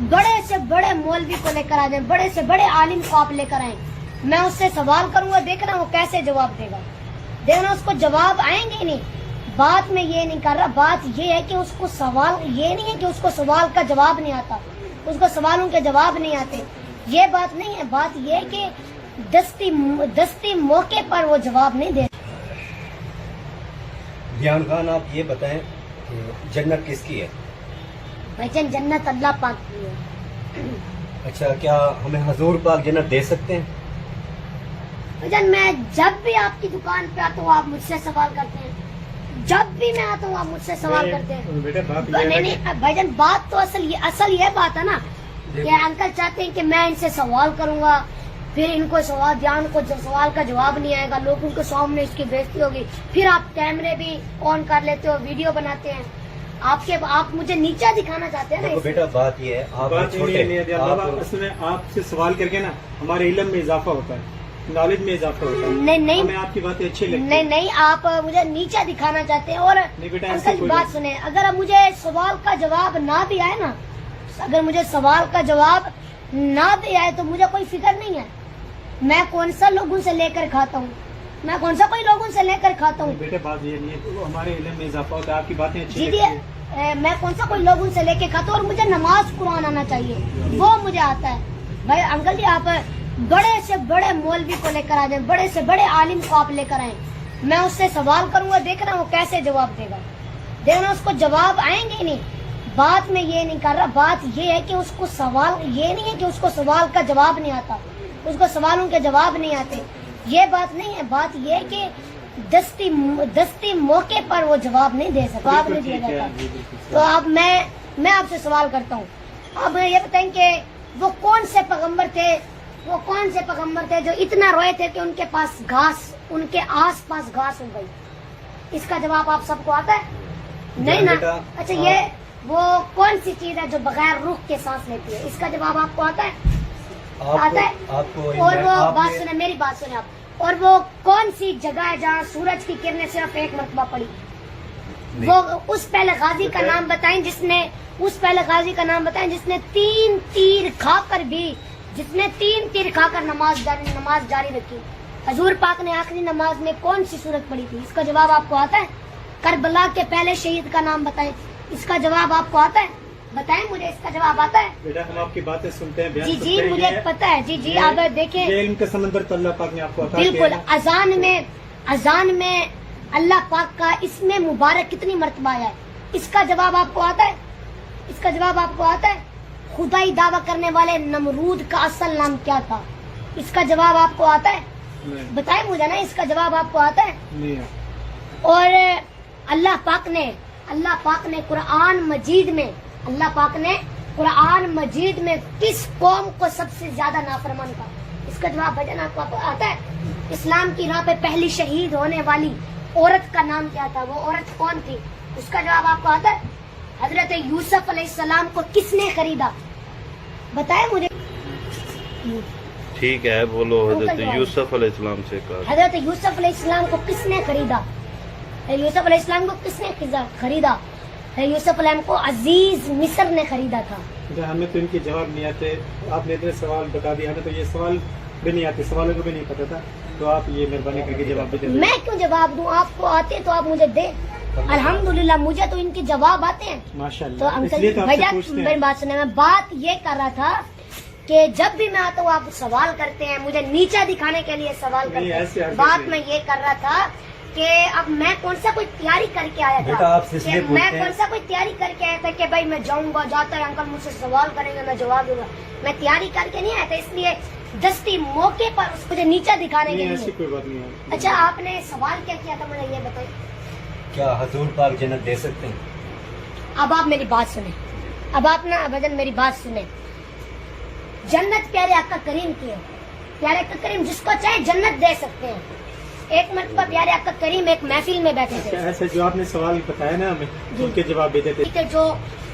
बड़े से बड़े मौलवी को लेकर आ जाए, बड़े से बड़े आलिम को आप लेकर आए, मैं उससे सवाल करूंगा, देखना वो कैसे जवाब देगा। देखना उसको जवाब आएंगे ही नहीं। बात में ये नहीं कर रहा, बात ये है कि उसको सवाल, ये नहीं है कि उसको सवाल का जवाब नहीं आता, उसको सवालों के जवाब नहीं आते, ये बात नहीं है। बात ये है कि दस्ती मौके पर वो जवाब नहीं दे। ध्यान खान, आप ये बताएं जन्नत किसकी है? भाईजान जन्नत अल्लाह पाक की है। अच्छा, क्या हमें हुजूर पाक जन्नत दे सकते हैं? भाईजान मैं जब भी आपकी दुकान पे आता हूँ आप मुझसे सवाल करते हैं, जब भी मैं आता हूँ आप मुझसे सवाल करते हैं। नहीं भाईजान, बात तो असल ये बात है ना कि अंकल चाहते हैं कि मैं इनसे सवाल करूंगा, फिर इनको सवाल का जवाब नहीं आएगा, लोगों के सामने इसकी बेइज्जती होगी, फिर आप कैमरे भी ऑन कर लेते हो, वीडियो बनाते हैं। आप मुझे नीचा दिखाना चाहते हैं ना। देखो बेटा, बात ये है, आप छोटे आपसे सवाल करके ना हमारे इल्म में इजाफा होता है, नॉलेज में इजाफा होता है। नहीं, हमें आपकी बातें अच्छी लगती है। नहीं, आप मुझे नीचा दिखाना चाहते हैं। और अंकल बात सुने, अगर अब मुझे सवाल का जवाब ना भी आए ना, अगर मुझे सवाल का जवाब ना भी आए तो मुझे कोई फिक्र नहीं है। मैं कौन सा लोगों से लेकर खाता हूँ, मैं कौन सा कोई लोगों से लेकर खाता हूँ। बेटे बात ये नहीं है, तो हमारे इल्म में इजाफा होता है, आपकी बातें अच्छी लगती है। मैं कौन सा कोई लोगों से लेकर खाता हूँ, और मुझे नमाज कुरान आना चाहिए, वो मुझे आता है। भाई अंकल जी, आप बड़े से बड़े मौलवी को लेकर आ जाए, बड़े से बड़े आलिम को आप लेकर आए, मैं उससे सवाल करूंगा, देखना वो कैसे जवाब देगा। देखना उसको जवाब आएंगे ही नहीं। बात में ये नहीं कर रहा, बात ये है कि उसको सवाल, ये नहीं है कि उसको सवाल का जवाब नहीं आता, उसको सवालों के जवाब नहीं आते, ये बात नहीं है। बात ये है कि दस्ती मौके पर वो जवाब नहीं दे सकता, जवाब नहीं दिया जाता। तो अब मैं आपसे सवाल करता हूँ, अब ये बताएं कि वो कौन से पैगंबर थे, वो कौन से पैगंबर थे जो इतना रोए थे कि उनके पास घास, उनके आस पास घास हो गई? इसका जवाब आप सबको आता है? नहीं ना। अच्छा, ये वो कौन सी चीज है जो बगैर रुख के सांस लेती है? इसका जवाब आपको आता है? आता है। और वो बात सुने, मेरी बात सुने आप, और वो कौन सी जगह है जहाँ सूरज की किरणें सिर्फ एक मरतबा पड़ी? वो उस पहले गाजी का नाम बताएं जिसने, उस पहले गाजी का नाम बताएं जिसने 3 तीर खाकर भी, जिसने 3 तीर खाकर नमाज जारी रखी। हजूर पाक ने आखिरी नमाज में कौन सी सूरत पढ़ी थी? इसका जवाब आपको आता है? करबला के पहले शहीद का नाम बताएं, इसका जवाब आपको आता है? बताएं मुझे, इसका जवाब आता है? बेटा हम आपकी बातें सुनते हैं, जी मुझे पता है। जी आप देखें, इल्म का समंदर तो अल्लाह पाक ने आपको अता किया। बिल्कुल। अजान में अल्लाह पाक का इसमें मुबारक कितनी मर्तबा आया है? इसका जवाब आपको आता है? इसका जवाब आपको आता है? खुदाई दावा करने वाले नमरूद का असल नाम क्या था? इसका जवाब आपको आता है? बताएं मुझे ना, इसका जवाब आपको आता है? नहीं। और अल्लाह पाक ने कुरान मजीद में, अल्लाह पाक ने कुरान मजीद में किस कौम को सबसे ज्यादा नाफरमान कहा? इसका जवाब भजन आपको आता है? इस्लाम की राह पे पहली शहीद होने वाली औरत का नाम क्या था? वो औरत कौन थी? उसका जवाब आपको आता है? हजरत यूसुफ अलैहिस्सलाम को किसने खरीदा? बताए मुझे। ठीक है, बोलो। हजरत यूसुफ अलैहिस्सलाम से कहा, हजरत यूसुफ अलैहिस्सलाम को किसने खरीदा? यूसुफ अलैहिस्सलाम को किसने खरीदा? यूसुफ अलैहिस्सलाम को अजीज मिस्र ने खरीदा था। हमें तो इनके जवाब नहीं आते, आपने इतने सवाल बता दिया, हमें तो ये सवाल भी नहीं आते, सवालों को भी नहीं पता था, तो आप ये मेहरबानी करके जवाब भी दे। मैं क्यों जवाब दूं? आपको आते तो आप मुझे दे। अल्हम्दुलिल्लाह मुझे तो इनके जवाब आते हैं, माशाल्लाह। तो अंकल भैया मेरी बात सुने, मैं बात ये कर रहा था कि जब भी मैं आता हूँ आप सवाल करते हैं, मुझे नीचा दिखाने के लिए सवाल करते हैं। बात मैं ये कर रहा था कि अब मैं कौन सा कोई तैयारी करके आया था, मैं कौन सा कोई तैयारी करके आया था कि भाई मैं जाऊंगा, जाता है अंकल मुझसे सवाल करेंगे मैं जवाब दूंगा। मैं तैयारी करके नहीं आया था, इसलिए दस्ती मौके पर उसको जो नीचा दिखाने के लिए। कोई बात नहीं है। अच्छा, आपने सवाल क्या किया था, मुझे ये बताइए। क्या हुजूर पाक जन्नत दे सकते हैं? अब आप मेरी बात सुने, अब आप ना भजन मेरी बात सुने। जन्नत प्यारे आका करीम की है, प्यारे आका करीम जिसको चाहे जन्नत दे सकते हैं। एक मरतबा प्यारे आका करीम एक महफिल में बैठे थे, ऐसे जो आपने सवाल बताया ना हमें, उनके जवाब भी देते थे। जो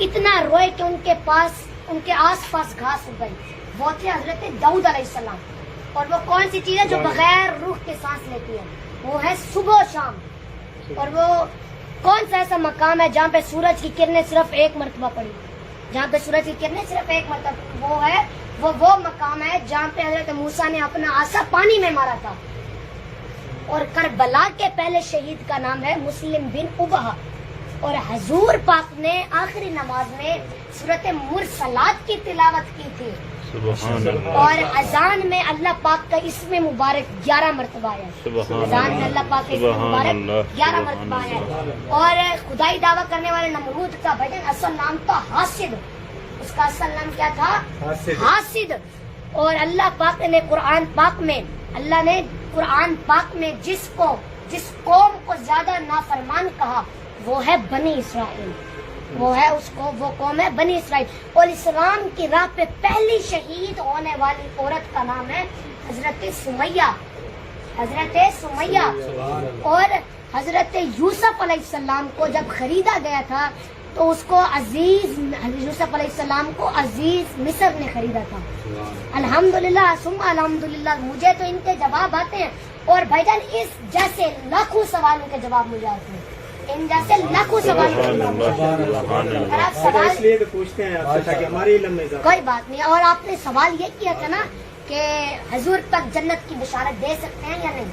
इतना रोए कि उनके आस पास घास उग गई, वो थे हजरत दाऊद अलैहिस्सलाम। और वो कौन सी चीज है जो बगैर रूह के सांस लेती है? वो है सुबह शाम। और वो कौन सा ऐसा मकाम है जहाँ पे सूरज की किरणें सिर्फ एक मरतबा पड़ी? جہاں پہ سورج کی کرنیں صرف ایک مطلب وہ مقام ہے جہاں پہ حضرت موسیٰ نے اپنا عصا پانی میں مارا تھا. اور کربلا کے پہلے شہید کا نام ہے مسلم بن ابہ. اور حضور پاک نے آخری نماز میں سورۃ مرسلات کی تلاوت کی تھی. سبحان اللہ. اور اذان میں اللہ پاک کا اسم مبارک 11 مرتبہ ہے. اذان میں اللہ پاک کا اسم مبارک 11 مرتبہ ہے. اور خدائی دعویٰ کرنے والے نمرود کا بھجن اصل نام تھا حاسد. اس کا اصل نام کیا تھا؟ حاسد. اور اللہ پاک نے قرآن پاک میں جس قوم کو زیادہ نافرمان کہا وہ ہے بنی اسرائیل. وہ قوم ہے بنی اسرائیل. اور اسلام کی راہ پہ پہلی شہید ہونے والی عورت کا نام ہے حضرت سمیہ. اور حضرت یوسف علیہ السلام کو جب خریدا گیا تھا تو اس کو یوسف علیہ السلام کو عزیز مصر نے خریدا تھا. الحمدللہ ثم الحمدللہ مجھے تو ان کے جواب آتے ہیں. اور بھائی جان اس جیسے لاکھوں سوالوں کے جواب مجھے آتے ہیں. ان جیسے لاکھوں سوال اس لیے تو پوچھتے ہیں آپ سے تاکہ ہمارے علم میں اضافہ. کوئی بات نہیں. اور آپ نے سوال یہ کیا تھا نا کہ حضور تک جنت کی بشارت دے سکتے ہیں یا نہیں.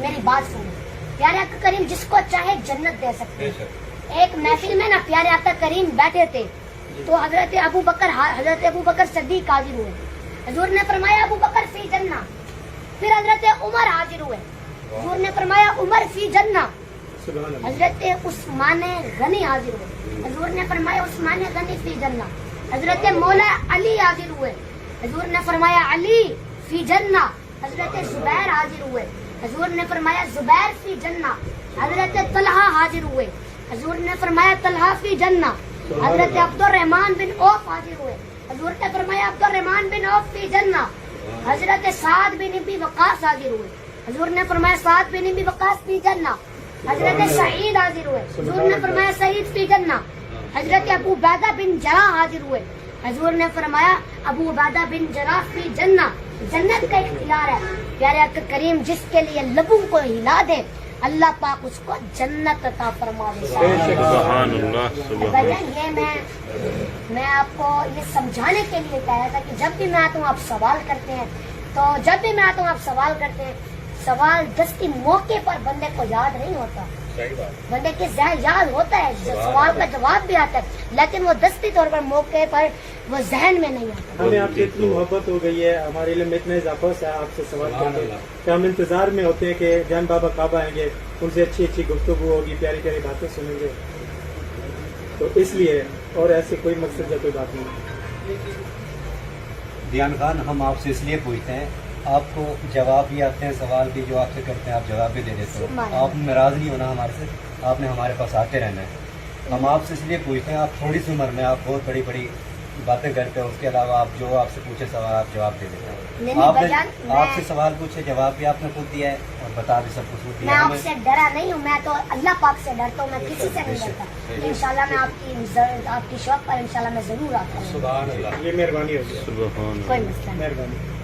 میری بات سنیں. پیارے آقا کریم جس کو چاہے جنت دے سکتے ہیں. ایک محفل میں نا پیارے آقا کریم بیٹھے تھے تو حضرت ابو بکر صدیق حاضر ہوئے. حضور نے فرمایا ابو بکر فی جنہ. پھر حضرت عمر حاضر ہوئے. حضور نے فرمایا عمر فی جنہ. حضرت عثمان غنی حاضر ہوئے. حضور نے فرمایا عثمان غنی فی جنہ. حضرت مولا علی حاضر ہوئے. حضور نے فرمایا علی فی جنہ. حضرت زبیر حاضر ہوئے. حضور نے فرمایا زبیر فی جنہ. حضرت طلحہ حاضر ہوئے. حضور نے فرمایا طلحہ فی جنہ. حضرت عبد الرحمن بن عوف حاضر ہوئے. حضور نے فرمایا عبد الرحمن بن عوف فی جنہ. حضرت سعد بن ابی وقاص حاضر ہوئے. حضور نے فرمایا سعد بن ابی وقاص فی جنہ. حضرت سعید حاضر ہوئے. حضور نے فرمایا سعید فی جنہ. حضرت ابو عبیدہ بن جراح حاضر ہوئے. حضور نے فرمایا ابو عبیدہ بن جراح فی جنہ. جنت کا اختیار ہے. پیارے آقا کریم جس کے لیے لبوں کو ہلا دے اللہ پاک اس کو جنت عطا فرما دے. سبحان اللہ. یہ میں آپ کو یہ سمجھانے کے لیے کہا تھا کہ جب بھی میں آتا ہوں آپ سوال کرتے ہیں سوال دستی موقع پر بندے کو یاد نہیں ہوتا. بندے کے ذہن یاد ہوتا ہے سوال کا جواب بھی آتا ہے لیکن وہ دستی طور پر موقع پر وہ ذہن میں نہیں آتا. ہمیں آپ سے اتنی محبت ہو گئی ہے ہمارے علم میں اتنا اضافہ ہے آپ سے سوال کرتے ہیں کہ ہم انتظار میں ہوتے ہیں کہ جان بابا کعبہ آئیں گے ان سے اچھی اچھی گفتگو ہوگی پیاری پیاری باتیں سنیں گے. تو اس لیے اور ایسے کوئی مقصد یا کوئی بات نہیں. دیان خان ہم آپ سے اس لیے پوچھتے ہیں آپ کو جواب بھی آتے ہیں سوال بھی جو آپ سے کرتے ہیں آپ جواب بھی دے دیتے ہو. آپ ناراض نہیں ہونا ہمارے سے. آپ نے ہمارے پاس آتے رہنا ہے. ہم آپ سے اس لیے پوچھتے ہیں آپ تھوڑی سی عمر میں آپ بہت بڑی بڑی باتیں کرتے ہیں. اس کے علاوہ آپ جو آپ سے پوچھے سوال آپ جواب دے دیتے ہیں. آپ سے سوال پوچھے جواب بھی آپ نے خود دیا ہے اور بتا بھی سب کچھ میں آپ سے ڈرا نہیں ہوں. میں تو اللہ پاک سے ڈرتا ہوں. میں کسی سے نہیں ڈرتا. انشاءاللہ میں آپ کی شوق پر انشاءاللہ میں ضرور آتا ہوں. یہ مہربانی ہوگی. سبحان اللہ. کوئی مسئلہ نہیں. مہربانی.